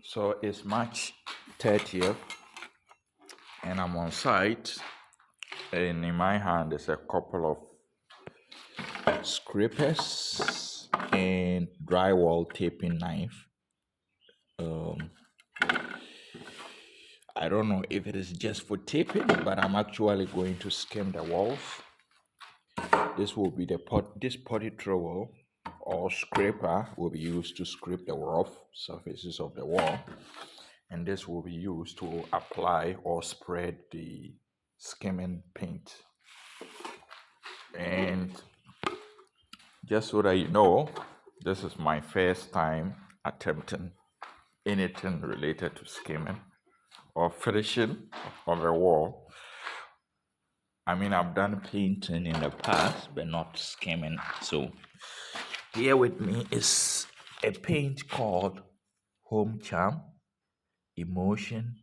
So it's March 30th, and I'm on site. And in my hand is a couple of scrapers and drywall taping knife. I don't know if it is just for taping, but I'm actually going to skim the walls. This will be this potty trowel or scraper will be used to scrape the rough surfaces of the wall, and this will be used to apply or spread the skimming paint. And just so that you know, this is my first time attempting anything related to skimming or finishing of a wall. I mean, I've done painting in the past, but not skimming. So here with me is a paint called Home Charm Emotion,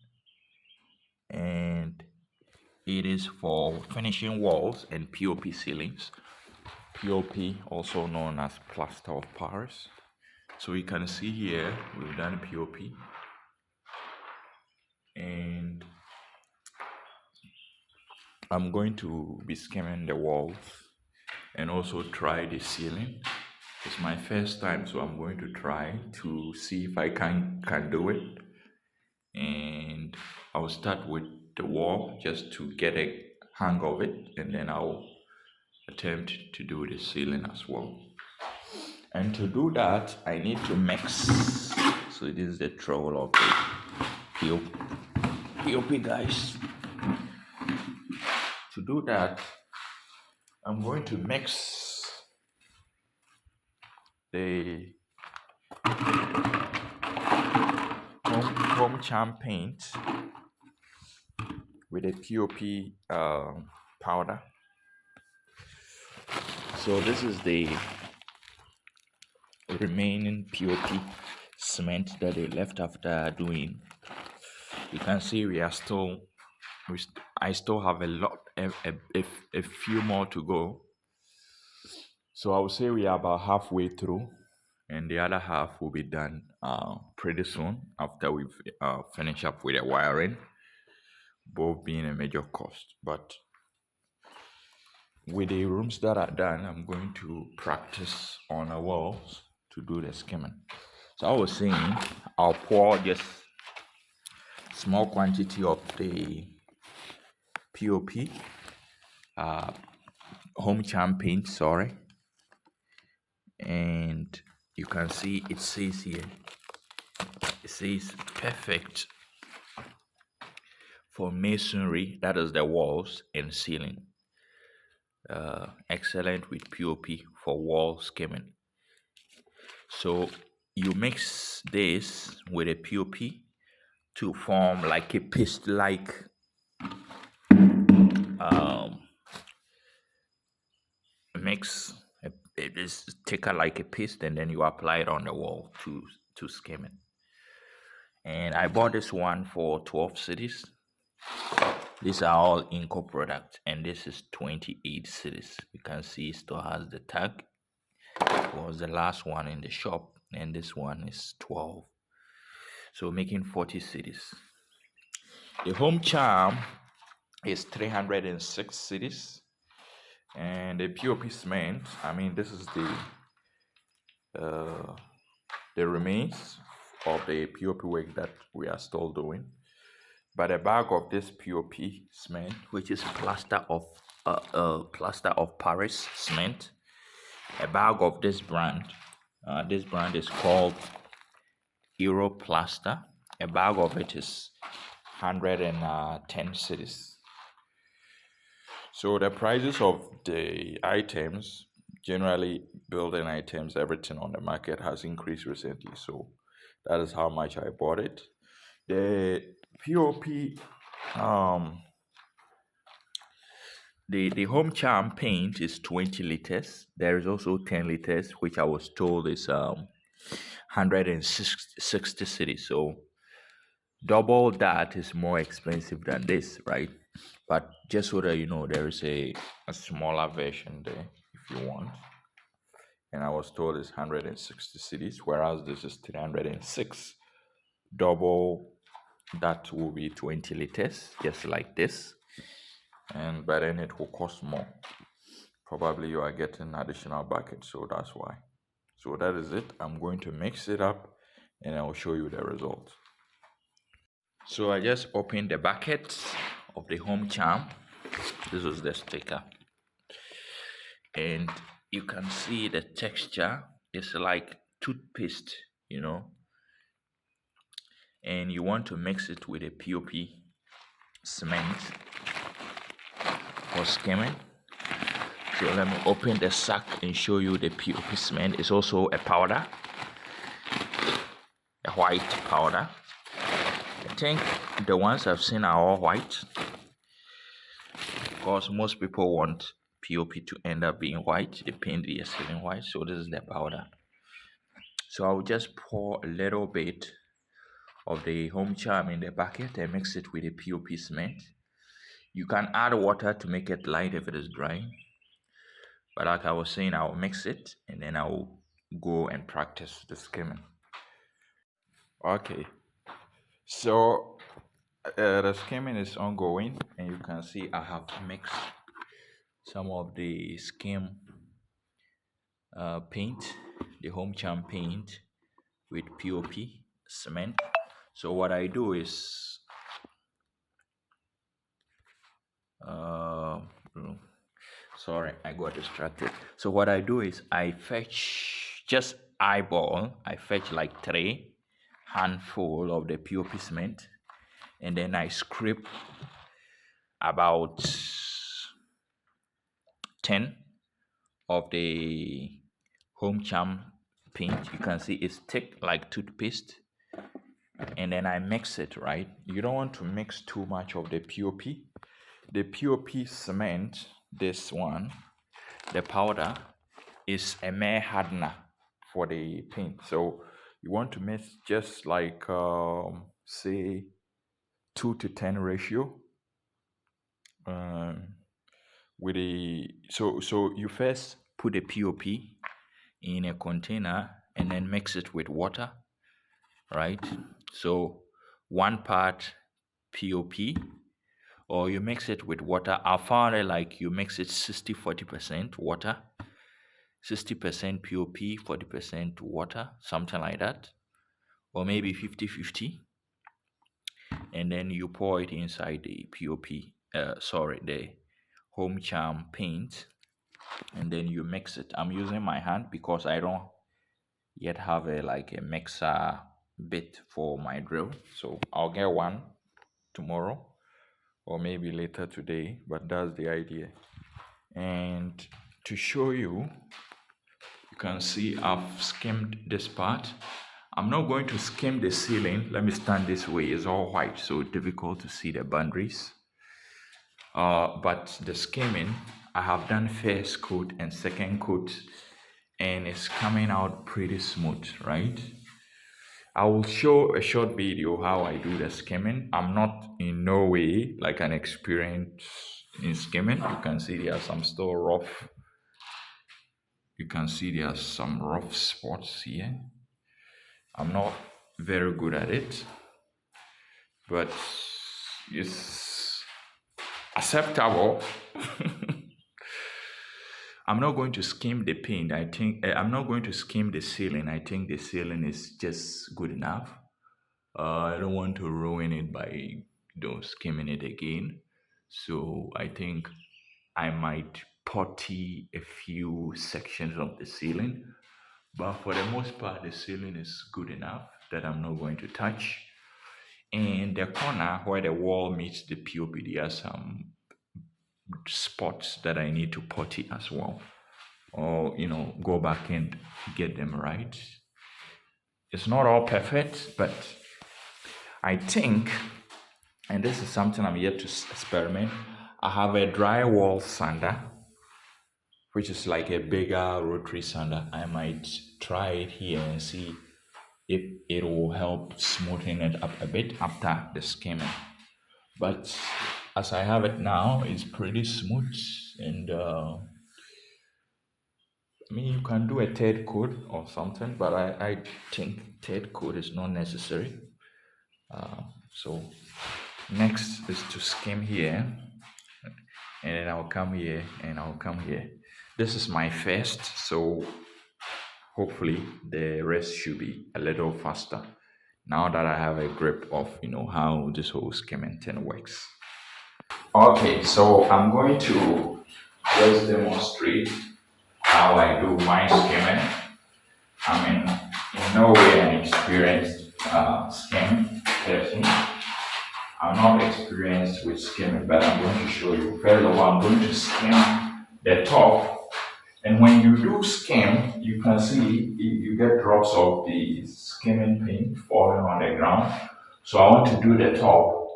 and it is for finishing walls and POP ceilings. POP, also known as plaster of Paris. So you can see here we've done POP, and I'm going to be skimming the walls and also try the ceiling. It's my first time, so I'm going to try to see if I can do it. And I'll start with the wall just to get a hang of it, and then I'll attempt to do the ceiling as well. And to do that, I need to mix. So this is the trowel of the POP, guys. To do that, I'm going to mix the home charm paint with a POP powder. So this is the remaining POP cement that they left after doing. You can see I still have a few more to go. So I would say we are about halfway through, and the other half will be done pretty soon after we've finished up with the wiring, both being a major cost. But with the rooms that are done, I'm going to practice on the walls to do the skimming. So I was saying I'll pour just small quantity of the POP, home charm paint, sorry. And you can see it says here, it says perfect for masonry, that is the walls and ceiling. Excellent with POP for wall skimming. So you mix this with a POP to form like a paste-like mix. It is thicker like a paste, and then you apply it on the wall to skim it. And I bought this one for 12 cities. These are all Inco products, and this is 28 cities. You can see it still has the tag. It was the last one in the shop, and this one is 12. So making 40 cities. The home charm is 306 cities. And the POP cement, I mean, this is the remains of the POP work that we are still doing. But a bag of this POP cement, which is plaster of Paris cement, a bag of this brand. This brand is called Europlaster. A bag of it is 110 cities. So the prices of the items, generally building items, everything on the market has increased recently. So that is how much I bought it. The POP, the home charm paint is 20 liters. There is also 10 liters, which I was told is 160 cities. So double that is more expensive than this, right? But just so that you know, there is a smaller version there if you want. And I was told it's 160 cities, whereas this is 306. double that will be 20 liters, just like this. And but then it will cost more. Probably you are getting additional bucket, so that's why. So that is it. I'm going to mix it up and I will show you the result. So I just opened the bucket of the home charm. This was the sticker. And you can see the texture is like toothpaste, you know. And you want to mix it with a POP cement for skimming. So let me open the sack and show you the POP cement. It's also a powder, a white powder. I think the ones I've seen are all white because most people want POP to end up being white. The paint is still white, so this is the powder. So I'll just pour a little bit of the home charm in the bucket and mix it with the POP cement. You can add water to make it light if it is dry. But like I was saying, I'll mix it and then I'll go and practice the skimming. Okay, so the skimming is ongoing and you can see I have mixed some of the skim paint, the home charm paint with POP cement. So what I do is uh, sorry, I got distracted. So what I do is I fetch just eyeball. I fetch like 3 handful of the POP cement, and then I scrape about 10 of the home charm paint. You can see it's thick like toothpaste, and then I mix it. Right, you don't want to mix too much of the POP. The POP cement, this one, the powder, is a mere hardener for the paint. So you want to mix just like say 2 to 10 ratio. With a so you first put a POP in a container and then mix it with water, right? So 1 part POP, or you mix it with water. I found it like you mix it 60-40% water, 60% POP, 40% water, something like that, or maybe 50-50, and then you pour it inside the POP, the home charm paint, and then you mix it. I'm using my hand because I don't yet have a mixer bit for my drill, so I'll get one tomorrow or maybe later today, but that's the idea. And to show you, you can see I've skimmed this part. I'm not going to skim the ceiling. Let me stand this way. It's all white, so difficult to see the boundaries. But the skimming, I have done first coat and second coat, and it's coming out pretty smooth, right? I will show a short video how I do the skimming. I'm not in no way like an expert in skimming. You can see there are some still rough. You can see there are some rough spots here. I'm not very good at it, but it's acceptable. I'm not going to skim the paint. I think I'm not going to skim the ceiling. I think the ceiling is just good enough. I don't want to ruin it by skimming it again. So I think I might putty a few sections of the ceiling. But for the most part, the ceiling is good enough that I'm not going to touch. And the corner where the wall meets the POP, there are some spots that I need to putty as well. Or, go back and get them right. It's not all perfect, but I think, and this is something I'm yet to experiment, I have a drywall sander, which is like a bigger rotary sander. I might try it here and see if it will help smoothen it up a bit after the skimming. But as I have it now, it's pretty smooth, and I mean, you can do a third coat or something, but I think third coat is not necessary. So next is to skim here, and then I'll come here and I'll come here. This is my first, so hopefully the rest should be a little faster now that I have a grip of how this whole skimming thing works. Okay, so I'm going to just demonstrate how I do my skimming. I mean, in no way an experienced skim person. I'm not experienced with skimming, but I'm going to show you. First of all, I'm going to skim the top. And when you do skim, you can see you get drops of the skimming paint falling on the ground. So I want to do the top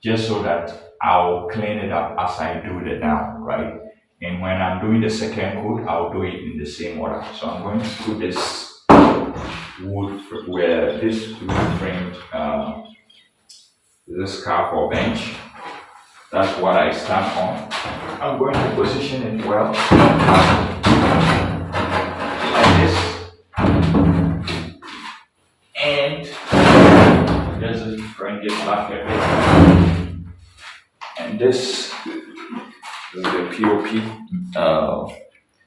just so that I'll clean it up as I do the down, right? And when I'm doing the second coat, I'll do it in the same order. So I'm going to put this wood framed this scarf or bench. That's what I stand on. I'm going to position it well like this, and just bring it back a bit. And this is the POP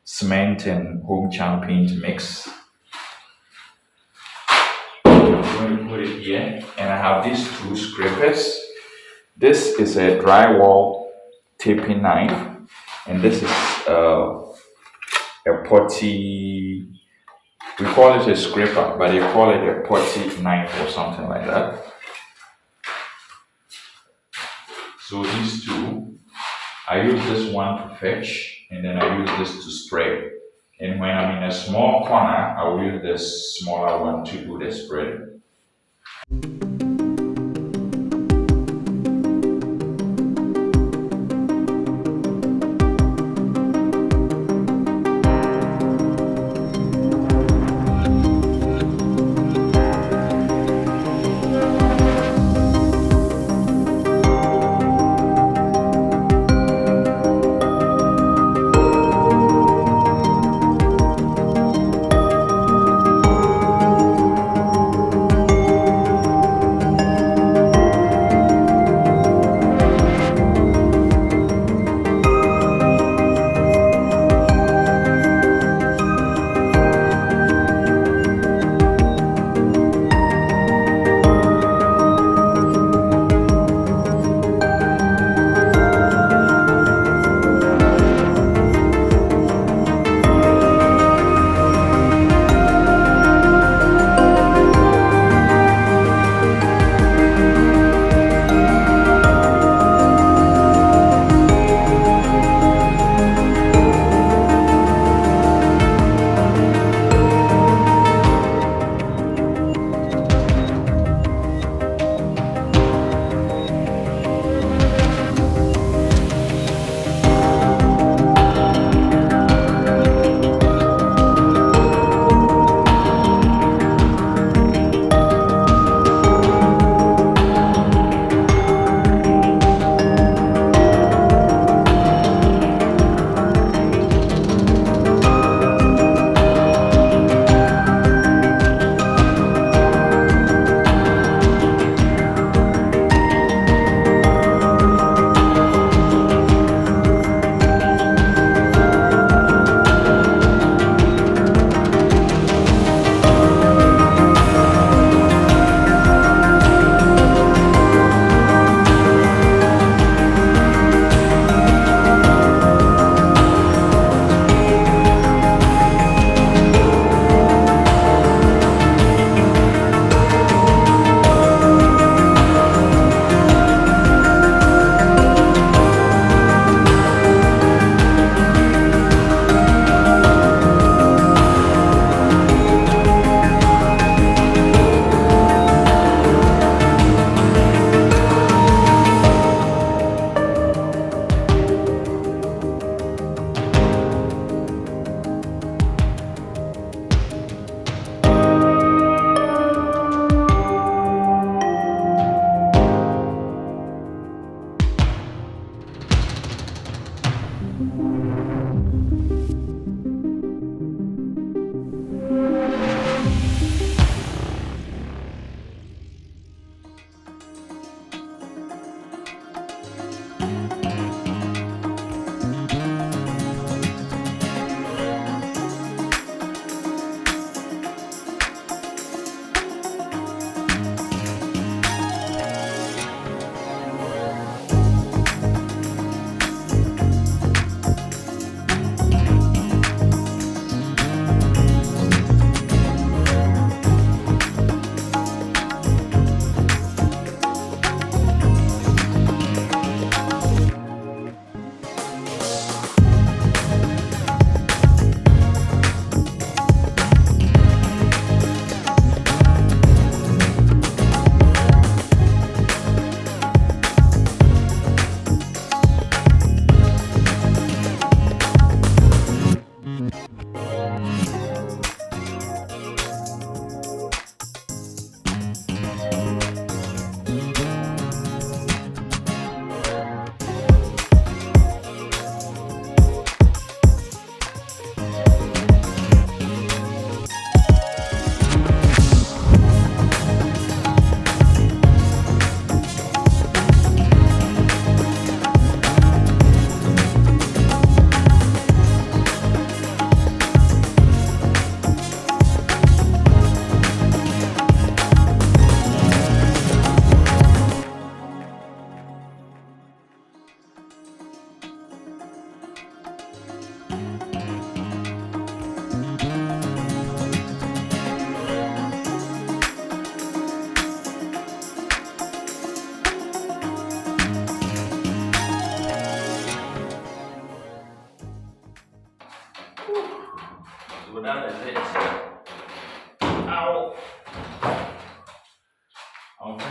cement and home charm paint mix. I'm going to put it here, and I have these two scrapers. This is a drywall taping knife, and this is a potty. We call it a scraper, but they call it a potty knife or something like that. So these two, I use this one to fetch, and then I use this to spray. And when I'm in a small corner, I will use this smaller one to do the spread.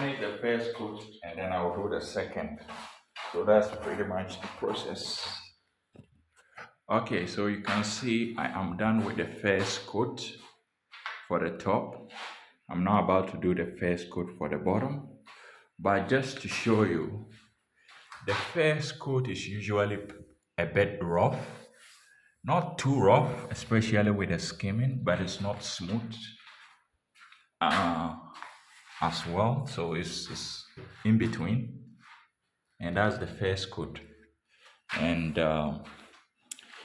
finish the first coat and then I'll do the second. So that's pretty much the process. Okay, so you can see I am done with the first coat for the top. I'm now about to do the first coat for the bottom. But just to show you, the first coat is usually a bit rough. Not too rough, especially with the skimming, but it's not smooth as well. So it's in between. And that's the first coat. And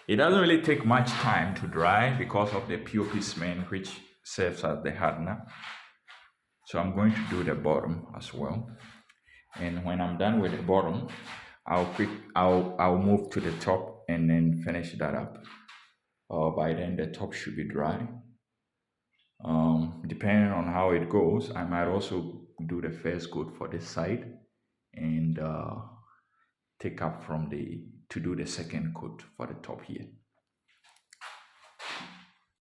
it doesn't really take much time to dry because of the POP cement, which serves as the hardener. So I'm going to do the bottom as well. And when I'm done with the bottom, I'll move to the top and then finish that up. By then the top should be dry. Depending on how it goes, I might also do the first coat for this side and take up from to do the second coat for the top here.